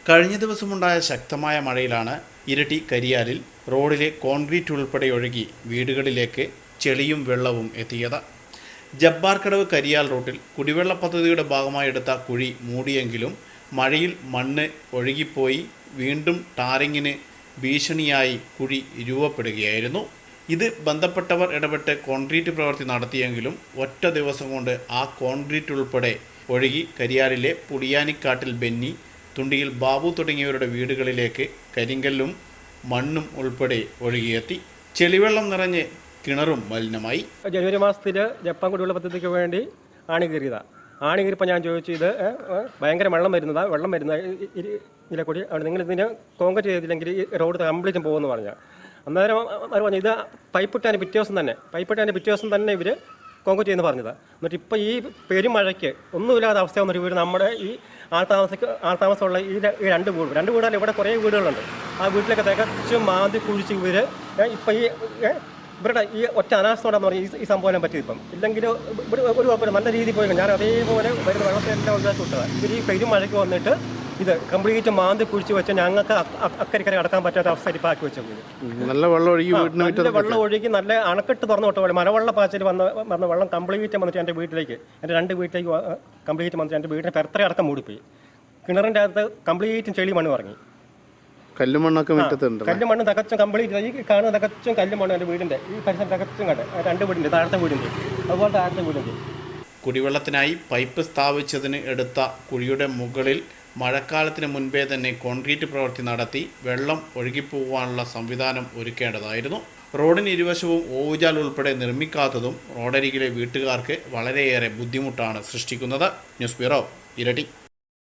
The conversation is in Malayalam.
കഴിഞ്ഞ ദിവസമുണ്ടായ ശക്തമായ മഴയിലാണ് ഇരട്ടി കരിയാലിൽ റോഡിലെ കോൺക്രീറ്റ് ഉൾപ്പെടെ ഒഴുകി വീടുകളിലേക്ക് ചെളിയും വെള്ളവും എത്തിയത്. ജബ്ബാർക്കടവ് കരിയാൽ റൂട്ടിൽ കുടിവെള്ള പദ്ധതിയുടെ ഭാഗമായി എടുത്ത കുഴി മൂടിയെങ്കിലും മഴയിൽ മണ്ണ് ഒഴുകിപ്പോയി വീണ്ടും ടാറിങ്ങിന് ഭീഷണിയായി കുഴി രൂപപ്പെടുകയായിരുന്നു. ഇത് ബന്ധപ്പെട്ടവർ ഇടപെട്ട് കോൺക്രീറ്റ് പ്രവൃത്തി നടത്തിയെങ്കിലും ഒറ്റ ദിവസം കൊണ്ട് ആ കോൺക്രീറ്റ് ഉൾപ്പെടെ ഒഴുകി കരിയാലിലെ പുളിയാനിക്കാട്ടിൽ ബെന്നി, തുണ്ടിയിൽ ബാബു തുടങ്ങിയവരുടെ വീടുകളിലേക്ക് കരിങ്കല്ലും മണ്ണും ഉൾപ്പെടെ ഒഴുകിയെത്തി. ചെളിവെള്ളം നിറഞ്ഞ് കിണറും മലിനമായി. ജനുവരി മാസത്തിൽ ജപ്പാൻ കുടിവെള്ള പദ്ധതിക്ക് വേണ്ടി ആണി കയറിയതാണ്. ആണി കയറിയപ്പോൾ ഞാൻ ചോദിച്ചു, ഇത് ഭയങ്കര വെള്ളം വരുന്ന ഇതിലെക്കൂടി നിങ്ങൾ ഇതിന് കോൺക്രീറ്റ് ചെയ്തില്ലെങ്കിൽ ഈ റോഡ് കംപ്ലീറ്റും പോകുമെന്ന് പറഞ്ഞു. അന്നേരം അവർ പറഞ്ഞു ഇത് പൈപ്പിട്ടാൻ്റെ പിറ്റേ ദിവസം തന്നെ ഇവർ കോൺക്രീറ്റ് ചെയ്യുന്ന പറഞ്ഞത്. എന്നിട്ട് ഇപ്പോൾ ഈ പെരുമഴയ്ക്ക് ഒന്നുമില്ലാത്ത അവസ്ഥ വന്നിട്ട് ഇവർ നമ്മുടെ ഈ ആൾത്താമസമുള്ള ഈ രണ്ട് വീടല്ല, ഇവിടെ കുറേ വീടുകളുണ്ട്. ആ വീട്ടിലൊക്കെ തികച്ചും മാന്തി കുഴിച്ച് ഇവർ ഇപ്പം ഇവരുടെ ഈ ഒറ്റ അനാസ്ഥയോടെന്ന് പറഞ്ഞാൽ ഈ സംഭവം പറ്റി. ഇപ്പം ഇല്ലെങ്കിൽ ഇവിടെ ഒരു കുഴപ്പമില്ല, നല്ല രീതിയിൽ പോയി. ഞാൻ അതേപോലെ വരുന്ന വെള്ളത്തെല്ലാം ഒഴിവാക്കി വിട്ടതാണ്. ഇവർ ഈ പെരുമഴയ്ക്ക് വന്നിട്ട് ഇത് കംപ്ലീറ്റ് മാന്തി കുഴിച്ച് വെച്ച് ഞങ്ങൾക്ക് അക്കരെ അടക്കാൻ പറ്റാത്ത അവസ്ഥ ഇപ്പം ആക്കി വെച്ച വീട്. നല്ല വെള്ളം ഒഴുകി നല്ല അണക്കെട്ട് തുറന്നു വിട്ട പോലെ മലവെള്ള പാച്ചിൽ വന്ന വെള്ളം കംപ്ലീറ്റ് വന്നിട്ട് എൻ്റെ വീട്ടിലേക്ക്, എൻ്റെ രണ്ട് വീട്ടിലേക്ക് കംപ്ലീറ്റ് വന്നിട്ട് എൻ്റെ വീടിന് പെരത്തറ അടക്കം മൂടിപ്പോയി. കിണറിൻ്റെ അകത്ത് കംപ്ലീറ്റും ചെളി മണ്ണ് ഇറങ്ങി. കല്ലുമണ്ണൊക്കെ കല്ലുമണ്ണ് തകച്ചും കംപ്ലീറ്റ് ഈ കാണുന്ന തകച്ചും കല്ലുമണ്ണ് എൻ്റെ വീടിൻ്റെ ഈ പരിസരം തകച്ചും കണ്ട് രണ്ട് വീടിൻ്റെ താഴത്തെ വീടിൻ്റെ അതുപോലെ താഴത്തെ വീടിൻ്റെ. കുടിവെള്ളത്തിനായി പൈപ്പ് സ്ഥാപിച്ചതിന് എടുത്ത കുഴിയുടെ മുകളിൽ മഴക്കാലത്തിന് മുൻപേ തന്നെ കോൺക്രീറ്റ് പ്രവൃത്തി നടത്തി വെള്ളം ഒഴുകിപ്പോകാനുള്ള സംവിധാനം ഒരുക്കേണ്ടതായിരുന്നു. റോഡിന് ഇരുവശവും ഓവുചാൽ ഉൾപ്പെടെ നിർമ്മിക്കാത്തതും റോഡരികിലെ വീട്ടുകാർക്ക് വളരെയേറെ ബുദ്ധിമുട്ടാണ് സൃഷ്ടിക്കുന്നത്. ന്യൂസ് ബ്യൂറോ, ഇരട്ടി.